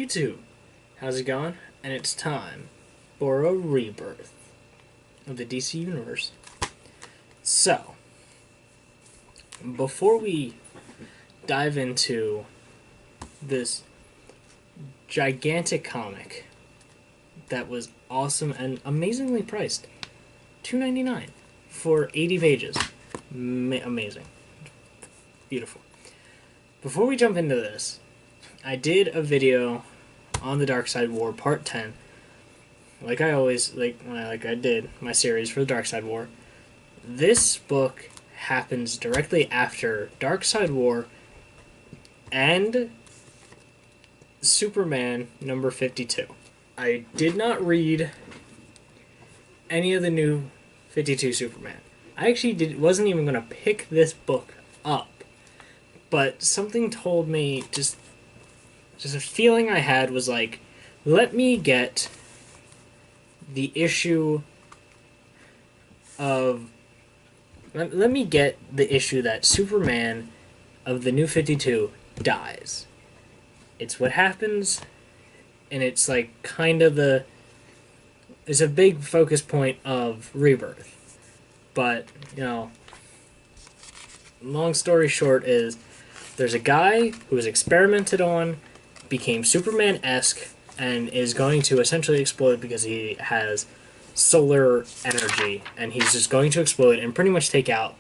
YouTube, how's it going? And it's time for a rebirth of the DC Universe. So, before we dive into this gigantic comic that was awesome and amazingly priced, $2.99 for 80 pages. Amazing. Beautiful. Before we jump into this, I did a video on the Dark Side War Part 10. Like I did my series for the Dark Side War. This book happens directly after Dark Side War and Superman number 52. I did not read any of the new 52 Superman. I actually wasn't even going to pick this book up, but something told me, just a feeling I had was like, let me get the issue of... Let me get the issue that Superman of the New 52 dies. It's what happens, and it's like kind of it's a big focus point of Rebirth. But, long story short is, there's a guy who was experimented on, became Superman-esque, and is going to essentially explode because he has solar energy, and he's just going to explode and pretty much take out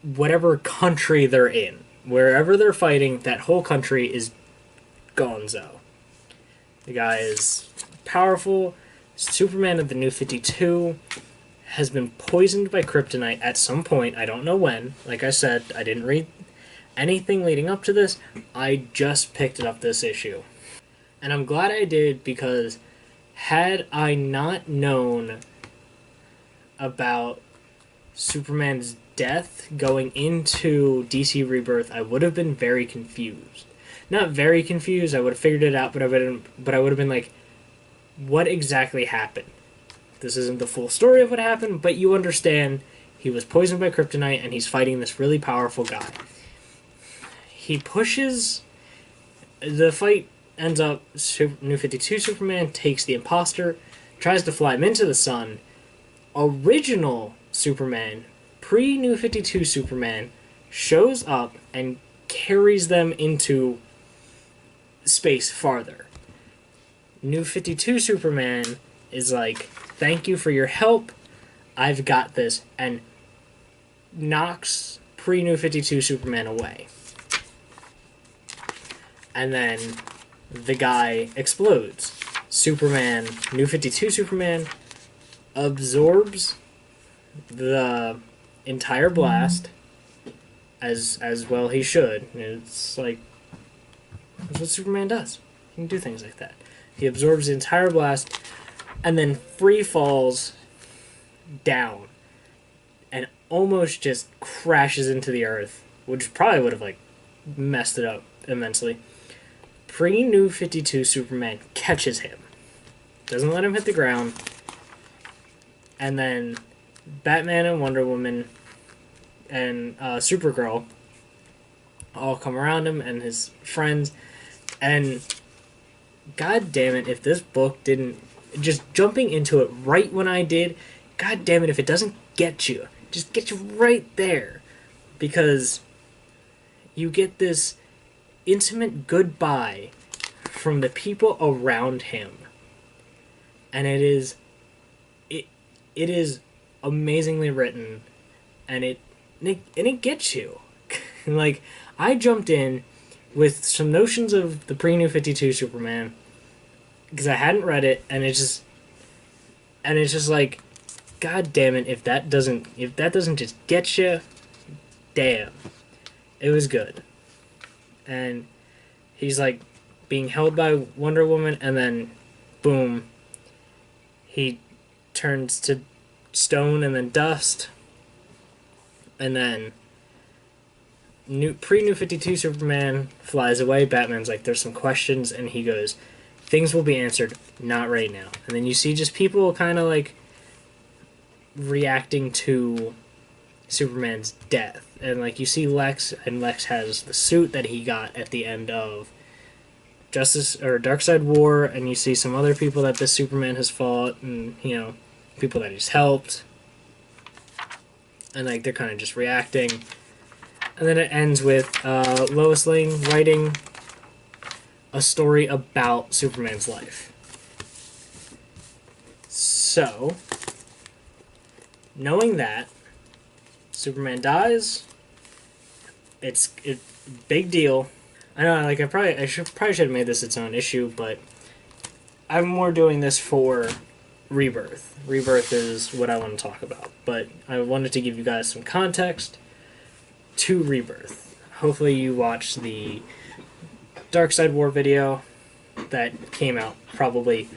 whatever country they're in. Wherever they're fighting, that whole country is gonzo. The guy is powerful. Superman of the New 52 has been poisoned by kryptonite at some point. I don't know when. Like I said, I didn't read anything leading up to this. I just picked up this issue. And I'm glad I did, because had I not known about Superman's death going into DC Rebirth, I would have been very confused. Not very confused, I would have figured it out, but I would have been like, what exactly happened? This isn't the full story of what happened, but you understand he was poisoned by kryptonite and he's fighting this really powerful guy. He pushes... The fight ends up... New 52 Superman takes the imposter, tries to fly him into the sun. Original Superman, pre-New 52 Superman, shows up and carries them into space farther. New 52 Superman is like, thank you for your help, I've got this, and knocks pre-New 52 Superman away. And then the guy explodes. Superman, New 52 Superman, absorbs the entire blast, as well he should. It's like, that's what Superman does. He can do things like that. He absorbs the entire blast, and then free falls down, and almost just crashes into the earth, which probably would have like messed it up immensely. Pre-New 52 Superman catches him, doesn't let him hit the ground, and then Batman and Wonder Woman and Supergirl all come around him and his friends, and god damn it, if this book didn't... Just jumping into it right when I did, god damn it if it doesn't get you. Just get you right there. Because you get this intimate goodbye from the people around him. And it is amazingly written, and it gets you. Like, I jumped in with some notions of the pre-New 52 Superman, because I hadn't read it, and it's just like, god damn it, if that doesn't just get you, damn. It was good. And he's like being held by Wonder Woman, and then boom, he turns to stone and then dust, and then pre-New 52 Superman flies away. Batman's like, there's some questions, and he goes, things will be answered, not right now. And then you see just people kind of like reacting to Superman's death. And like you see Lex, and Lex has the suit that he got at the end of Justice or Darkseid War, and you see some other people that this Superman has fought, and people that he's helped, and like they're kind of just reacting. And then it ends with Lois Lane writing a story about Superman's life. So, knowing that Superman dies, it's big deal. I know, like I should have made this its own issue, but I'm more doing this for Rebirth. Rebirth is what I want to talk about, but I wanted to give you guys some context to Rebirth. Hopefully you watched the Darkseid War video that came out probably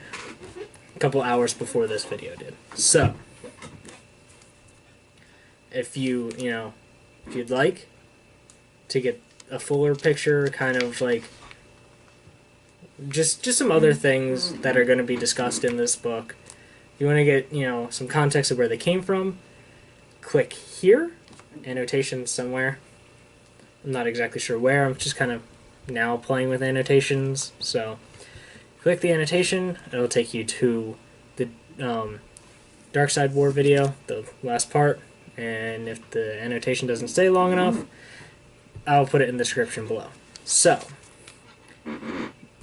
a couple hours before this video did. So, if you'd like to get a fuller picture, kind of like just some other things that are going to be discussed in this book, if you want to get some context of where they came from, click here, annotations somewhere. I'm not exactly sure where. I'm just kind of now playing with annotations. So click the annotation. It'll take you to the Darkseid War video, the last part. And if the annotation doesn't stay long enough, I'll put it in the description below. So,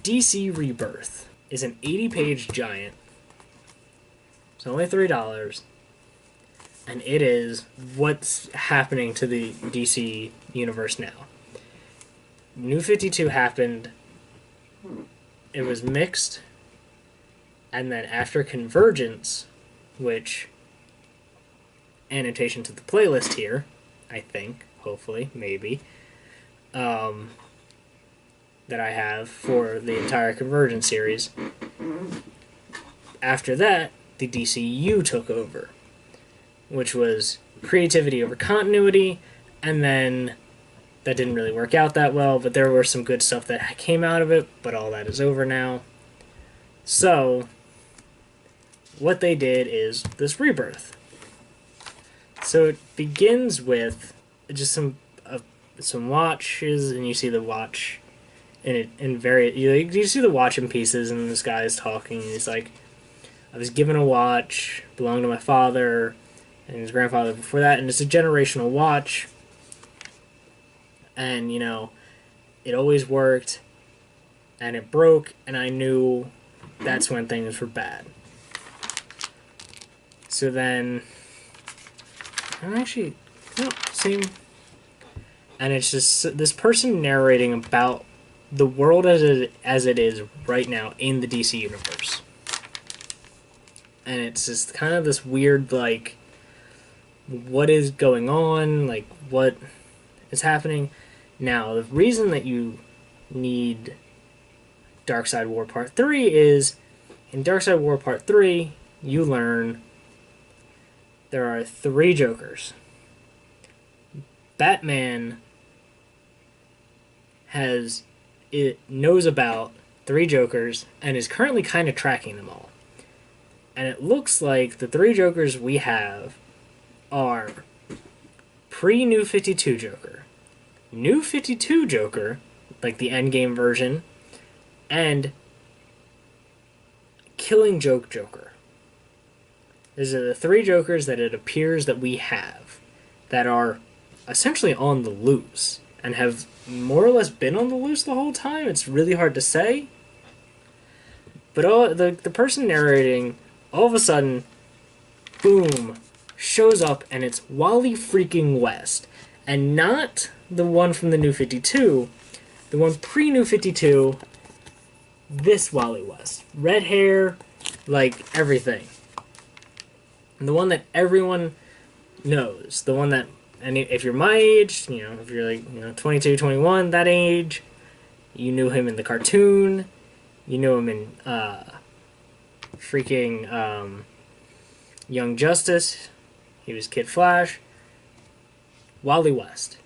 DC Rebirth is an 80-page giant. It's only $3. And it is what's happening to the DC universe now. New 52 happened. It was mixed. And then after Convergence, which, annotation to the playlist here, I think, hopefully, maybe, that I have for the entire Convergence series. After that, the DCU took over, which was creativity over continuity, and then that didn't really work out that well, but there were some good stuff that came out of it, but all that is over now. So, what they did is this Rebirth. So it begins with just some watches, and you see the watch you see the watch in pieces, and this guy is talking, and he's like, I was given a watch, belonged to my father and his grandfather before that, and it's a generational watch, and it always worked, and it broke, and I knew that's when things were bad. So then same, and it's just this person narrating about the world as it is right now in the DC universe. And it's just kind of this weird, like, what is going on, like, what is happening. Now, the reason that you need Darkseid War Part 3 is, in Darkseid War Part 3, you learn there are 3 Jokers. Batman knows about 3 Jokers and is currently kind of tracking them all. And it looks like the 3 Jokers we have are pre-New 52 Joker, New 52 Joker, like the endgame version, and Killing Joke Joker. These are the 3 Jokers that it appears that we have that are essentially on the loose and have more or less been on the loose the whole time. It's really hard to say. But the person narrating, all of a sudden, boom, shows up, and it's Wally freaking West. And not the one from the New 52, the one pre-New 52, this Wally West. Red hair, like everything. And the one that everyone knows. The one that, and if you're my age, if you're like, 22, 21, that age, you knew him in the cartoon, you knew him in, Young Justice, he was Kid Flash, Wally West.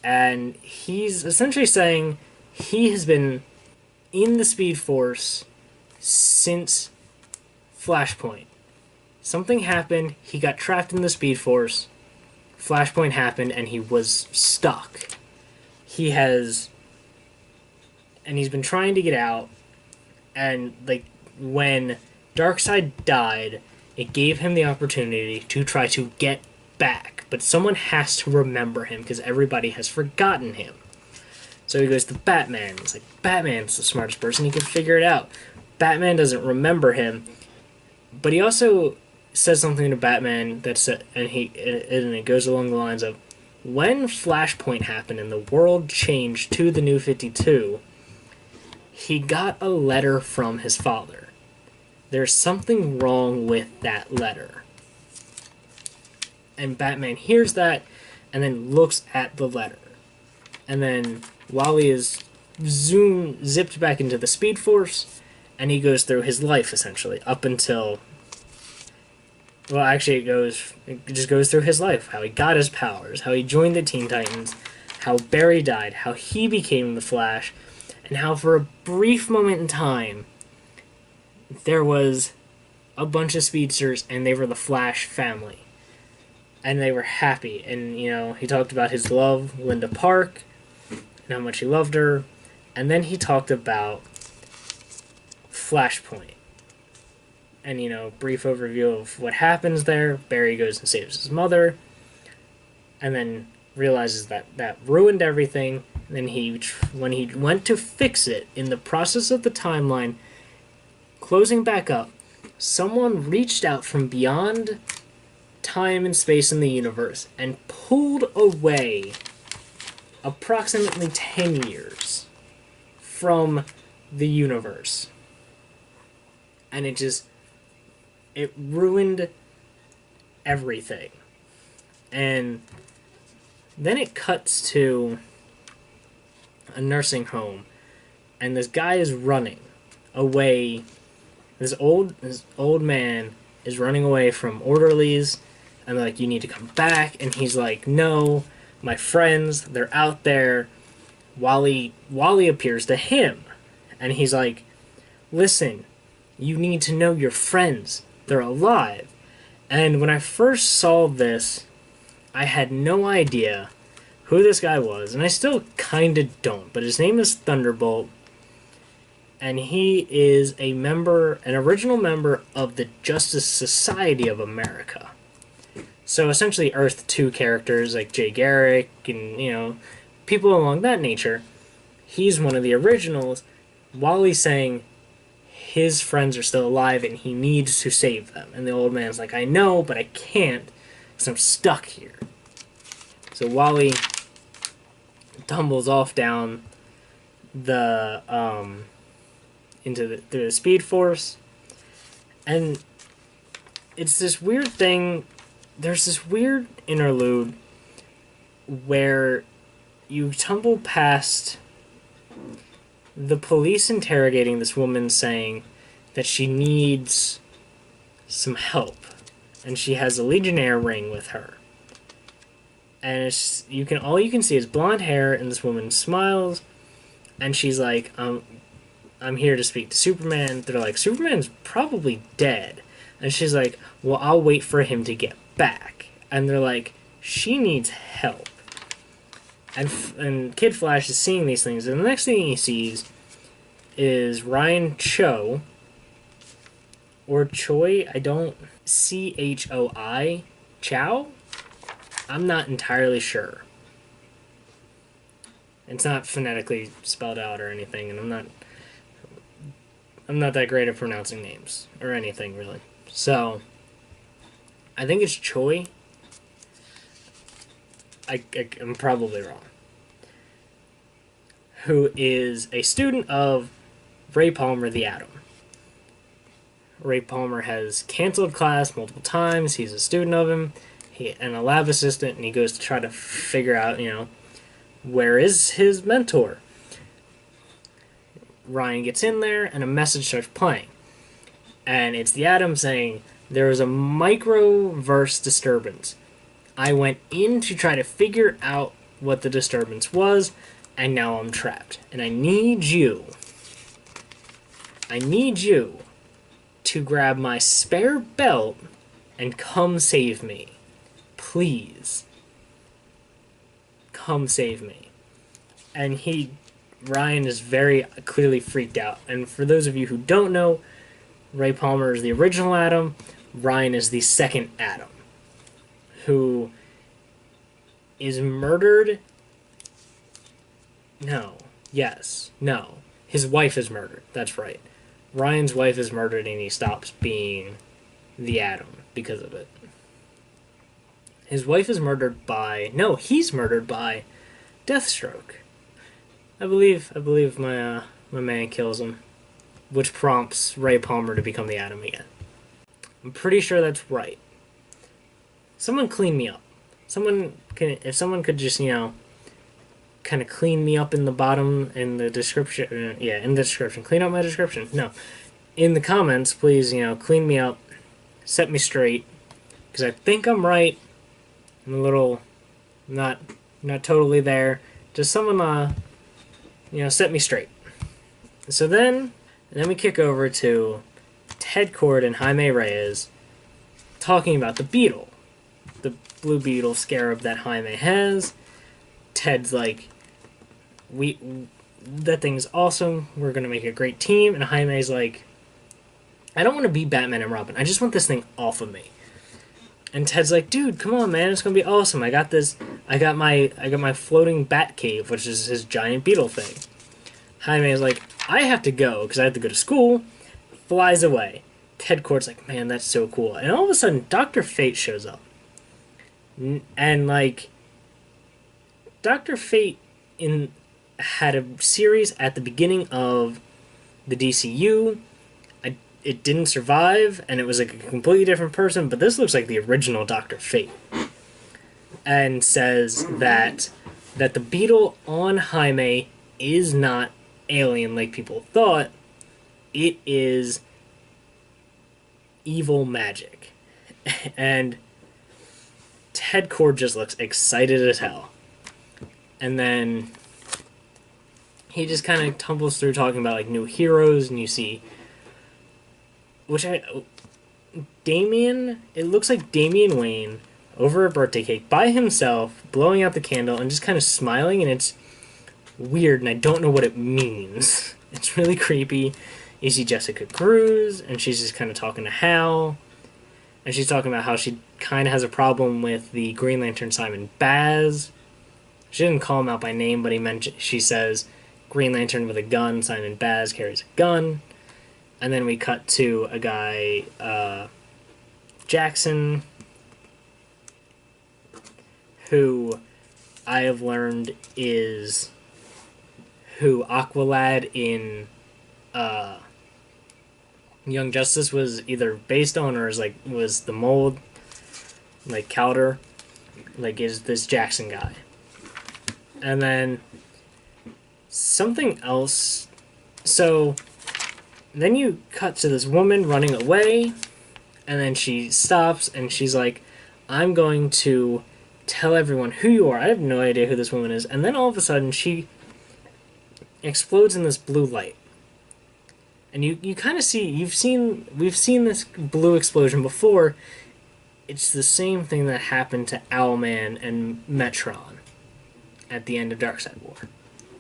And he's essentially saying he has been in the Speed Force since Flashpoint. Something happened, he got trapped in the Speed Force, Flashpoint happened, and he was stuck. He has and he's been trying to get out. And like when Darkseid died, it gave him the opportunity to try to get back, but someone has to remember him because everybody has forgotten him. So he goes to Batman. He's like, Batman's the smartest person, he can figure it out. Batman doesn't remember him, but he also says something to Batman and it goes along the lines of, when Flashpoint happened and the world changed to the New 52, he got a letter from his father. There's something wrong with that letter. And Batman hears that and then looks at the letter. And then Wally is zipped back into the Speed Force, and he goes through his life, essentially, up until... Well, actually, it just goes through his life. How he got his powers, how he joined the Teen Titans, how Barry died, how he became the Flash, and how for a brief moment in time, there was a bunch of speedsters, and they were the Flash family. And they were happy. And, he talked about his love, Linda Park, and how much he loved her. And then he talked about Flashpoint. And, brief overview of what happens there. Barry goes and saves his mother. And then realizes that ruined everything. And then when he went to fix it, in the process of the timeline closing back up, someone reached out from beyond time and space in the universe and pulled away approximately 10 years from the universe. And it ruined everything. And then it cuts to a nursing home, and this guy is running away. This old man is running away from orderlies, and they're like, you need to come back. And he's like, no, my friends, they're out there. Wally appears to him, and he's like, listen, you need to know your friends. They're alive. And when I first saw this, I had no idea who this guy was, and I still kind of don't, but his name is Thunderbolt, and he is an original member of the Justice Society of America. So essentially Earth 2 characters like Jay Garrick and, people along that nature. He's one of the originals. Wally's saying his friends are still alive and he needs to save them. And the old man's like, I know, but I can't because I'm stuck here. So Wally tumbles off down the through the Speed Force, and it's this weird thing. There's this weird interlude where you tumble past the police interrogating this woman, saying that she needs some help, and she has a Legionnaire ring with her. And all you can see is blonde hair, and this woman smiles, and she's like, I'm here to speak to Superman. They're like, Superman's probably dead. And she's like, well, I'll wait for him to get back. And they're like, she needs help. And Kid Flash is seeing these things, and the next thing he sees is Ryan Cho, or Choi, Choi, Chow? I'm not entirely sure. It's not phonetically spelled out or anything, and I'm not that great at pronouncing names or anything, really. So I think it's Choi. I'm probably wrong. Who is a student of Ray Palmer, the Atom. Ray Palmer has canceled class multiple times. He's a student of him, and a lab assistant, and he goes to try to figure out, where is his mentor. Ryan gets in there, and a message starts playing. And it's the Atom saying, there was a microverse disturbance. I went in to try to figure out what the disturbance was, and now I'm trapped. And I need you to grab my spare belt and come save me. Please. Come save me. And he Ryan is very clearly freaked out. And for those of you who don't know, Ray Palmer is the original Adam. Ryan is the second Adam, who is murdered. No. Yes. No. His wife is murdered. That's right. Ryan's wife is murdered and he stops being the Atom because of it. His wife is murdered by... No, he's murdered by Deathstroke. I believe my man kills him, which prompts Ray Palmer to become the Atom again. I'm pretty sure that's right. Someone clean me up. If someone could just, kind of clean me up in the bottom, in the description. In the description. Clean up my description. No. In the comments, please, clean me up. Set me straight. Because I think I'm right. I'm a little not totally there. Just someone, set me straight. So then we kick over to Ted Kord and Jaime Reyes talking about the beetle. The blue beetle scarab that Jaime has. Ted's like, that thing's awesome. We're going to make a great team. And Jaime's like, I don't want to be Batman and Robin. I just want this thing off of me. And Ted's like, dude, come on, man. It's going to be awesome. I got this. I got my floating bat cave, which is his giant beetle thing. Jaime's like, I have to go because I have to go to school. Flies away. Ted Kord's like, man, that's so cool. And all of a sudden, Dr. Fate shows up. And, Dr. Fate had a series at the beginning of the DCU. It didn't survive, and it was like a completely different person, but this looks like the original Dr. Fate. And says that the beetle on Jaime is not alien like people thought. It is evil magic. And Ted Kord just looks excited as hell. And then he just kind of tumbles through talking about new heroes, and you see it looks like Damian Wayne over a birthday cake by himself, blowing out the candle and just kind of smiling, and it's weird, and I don't know what it means. It's really creepy. You see Jessica Cruz, and she's just kind of talking to Hal, and she's talking about how she kind of has a problem with the Green Lantern Simon Baz. She didn't call him out by name, but she says, Green Lantern with a gun, Simon Baz carries a gun. And then we cut to a guy, Jackson, who I have learned is who Aqualad in Young Justice was either based on or was the mold, Calder, is this Jackson guy. And then something else. So then you cut to this woman running away, and then she stops and she's like, I'm going to tell everyone who you are. I have no idea who this woman is. And then all of a sudden she explodes in this blue light. And you kind of see, we've seen this blue explosion before. It's the same thing that happened to Owlman and Metron at the end of Darkseid War.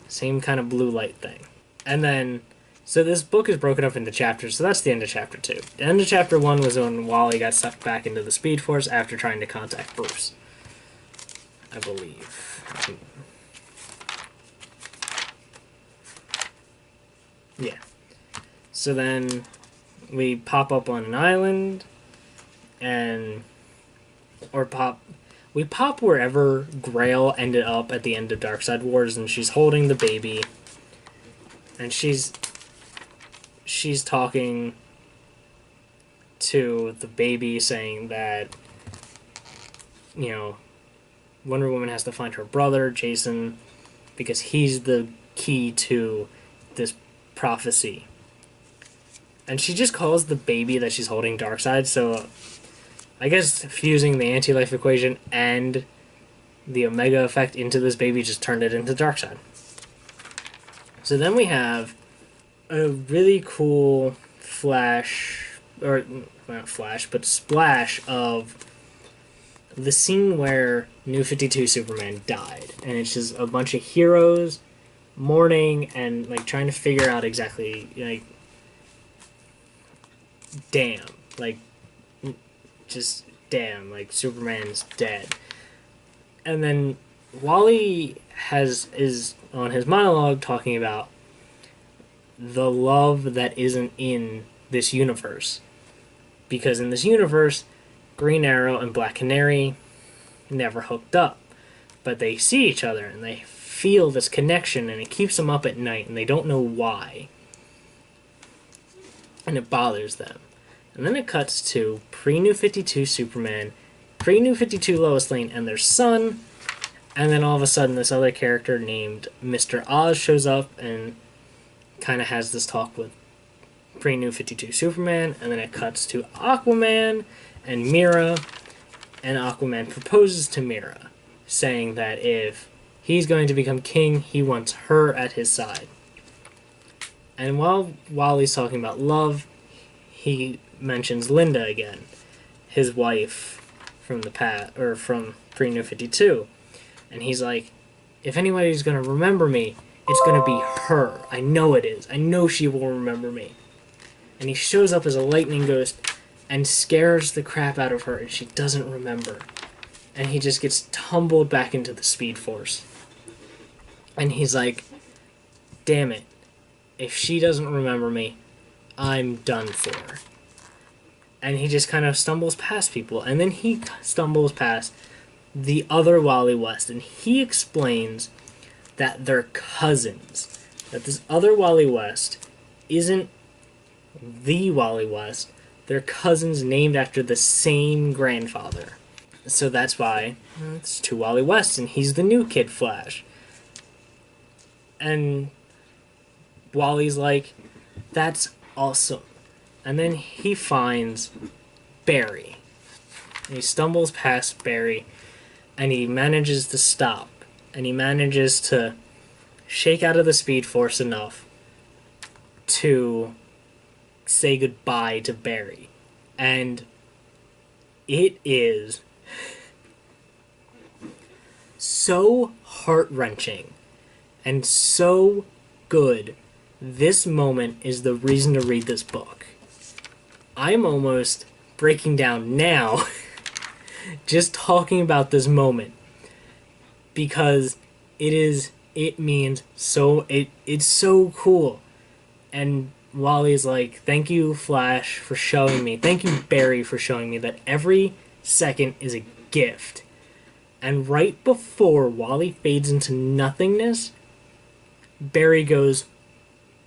Same kind of blue light thing. And then, so this book is broken up into chapters, so that's the end of chapter 2. The end of chapter 1 was when Wally got sucked back into the Speed Force after trying to contact Bruce, I believe. Yeah. So then we pop up on an island, we pop wherever Grail ended up at the end of Darkseid Wars, and she's holding the baby, and she's talking to the baby, saying that, Wonder Woman has to find her brother, Jason, because he's the key to this prophecy. And she just calls the baby that she's holding Darkseid, so I guess fusing the anti-life equation and the Omega effect into this baby just turned it into Darkseid. So then we have a really cool splash of the scene where New 52 Superman died. And it's just a bunch of heroes mourning and like trying to figure out exactly like, damn, like just damn, like Superman's dead. And then Wally is on his monologue talking about the love that isn't in this universe. Because in this universe, Green Arrow and Black Canary never hooked up. But they see each other and they feel this connection, and it keeps them up at night and they don't know why. And it bothers them. And then it cuts to pre-New 52 Superman, pre-New 52 Lois Lane, and their son. And then all of a sudden this other character named Mr. Oz shows up and kind of has this talk with pre-New 52 Superman. And then it cuts to Aquaman and Mira. And Aquaman proposes to Mira, saying that if he's going to become king, he wants her at his side. And while Wally's talking about love, he mentions Linda again, his wife from the past, or from pre-New 52. And he's like, if anybody's going to remember me, it's going to be her. I know it is. I know she will remember me. And he shows up as a lightning ghost and scares the crap out of her, and she doesn't remember. And he just gets tumbled back into the Speed Force. And he's like, damn it. If she doesn't remember me, I'm done for. And he just kind of stumbles past people. And then he stumbles past the other Wally West. And he explains that they're cousins. That this other Wally West isn't the Wally West. They're cousins named after the same grandfather. So that's why it's two Wally Wests, and he's the new Kid Flash. And Wally's like, that's awesome. And then he finds Barry. And he stumbles past Barry, and he manages to stop. And he manages to shake out of the Speed Force enough to say goodbye to Barry. And it is so heart-wrenching and so good. This moment is the reason to read this book. I'm almost breaking down now just talking about this moment, because it means so, it's so cool. And Wally's like, thank you, Flash, for showing me, thank you, Barry, for showing me that every second is a gift. And right before Wally fades into nothingness, Barry goes,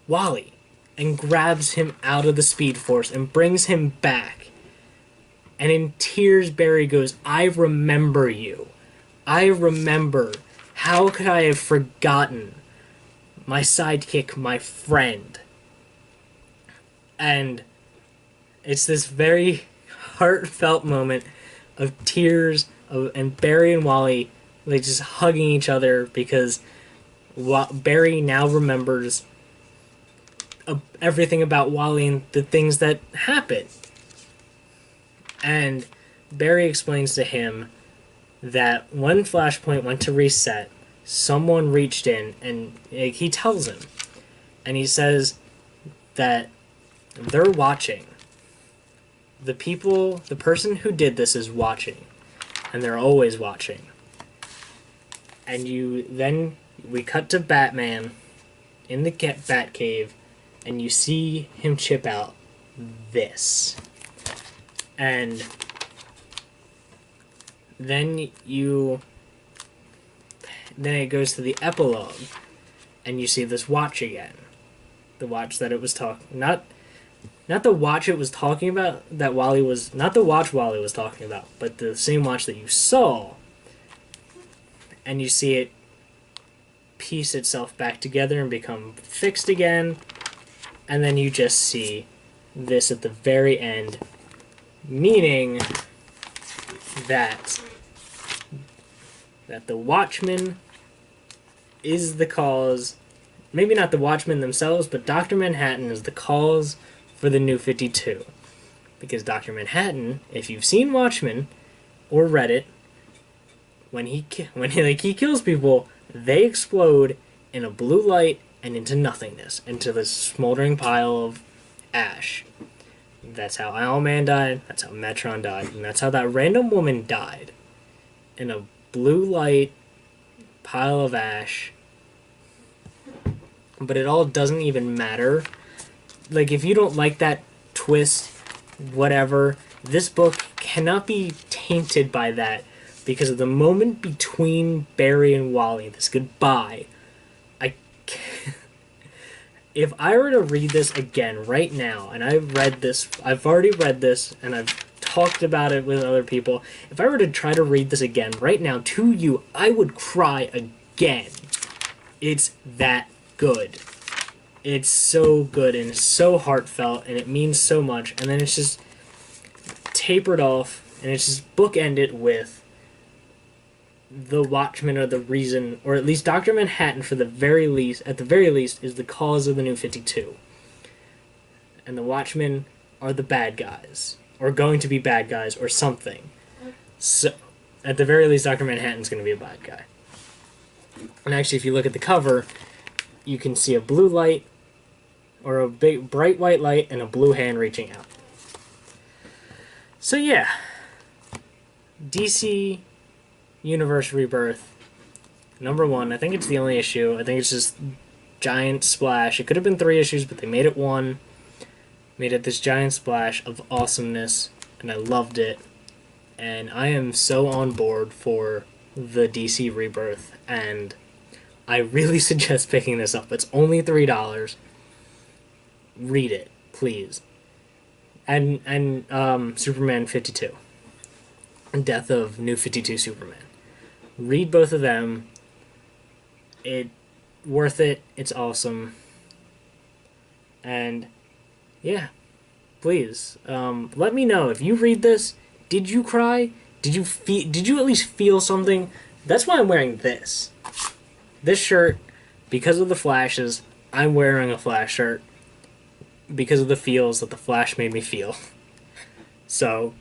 Wally, and grabs him out of the Speed Force and brings him back. And in tears, Barry goes, I remember you. I remember. How could I have forgotten my sidekick, my friend? And it's this very heartfelt moment of tears, and Barry and Wally like just hugging each other, because Barry now remembers everything about Wally and the things that happened. And Barry explains to him that when Flashpoint went to reset, someone reached in, and he tells him, and he says that they're watching. The person who did this is watching, and they're always watching. And we cut to Batman in the Batcave, and you see him chip out this. And then it goes to the epilogue, and you see this watch again. The watch that it was not the watch it was talking about, that Wally was... Not the watch Wally was talking about, but the same watch that you saw. And you see it piece itself back together and become fixed again. And then you just see this at the very end, meaning that the Watchmen is the cause. Maybe not the Watchmen themselves, but Dr. Manhattan is the cause for the New 52. Because Dr. Manhattan, if you've seen Watchmen or read it, when he kills people, they explode in a blue light and into nothingness, into this smoldering pile of ash. That's how Owlman died, that's how Metron died, and that's how that random woman died. In a blue light pile of ash. But it all doesn't even matter. Like, if you don't like that twist, whatever, this book cannot be tainted by that, because of the moment between Barry and Wally, this goodbye. I can't. If I were to read this again right now, and I've already read this, and I've talked about it with other people, if I were to try to read this again right now to you, I would cry again. It's that good. It's so good, and it's so heartfelt, and it means so much, and then it's just tapered off, and it's just bookended with the Watchmen are the reason, or at least Dr. Manhattan, at the very least, is the cause of the New 52. And the Watchmen are the bad guys, or going to be bad guys, or something. So, at the very least, Dr. Manhattan's going to be a bad guy. And actually, if you look at the cover, you can see a blue light, or a big bright white light, and a blue hand reaching out. So yeah, DC Universe Rebirth, #1. I think it's the only issue. I think it's just giant splash. It could have been 3 issues, but they made it 1. Made it this giant splash of awesomeness, and I loved it. And I am so on board for the DC Rebirth, and I really suggest picking this up. It's only $3. Read it, please. And Superman 52. Death of New 52 Superman. Read both of them. It worth it. It's awesome. And yeah, please let me know if you read this. Did you cry? Did you at least feel something? That's why I'm wearing this. This shirt, because of the flashes, I'm wearing a Flash shirt because of the feels that the Flash made me feel. So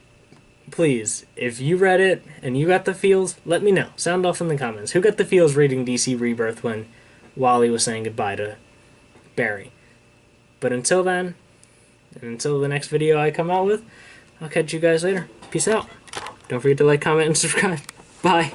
please, if you read it and you got the feels, let me know. Sound off in the comments. Who got the feels reading DC Rebirth when Wally was saying goodbye to Barry? But until then, and until the next video I come out with, I'll catch you guys later. Peace out. Don't forget to like, comment, and subscribe. Bye.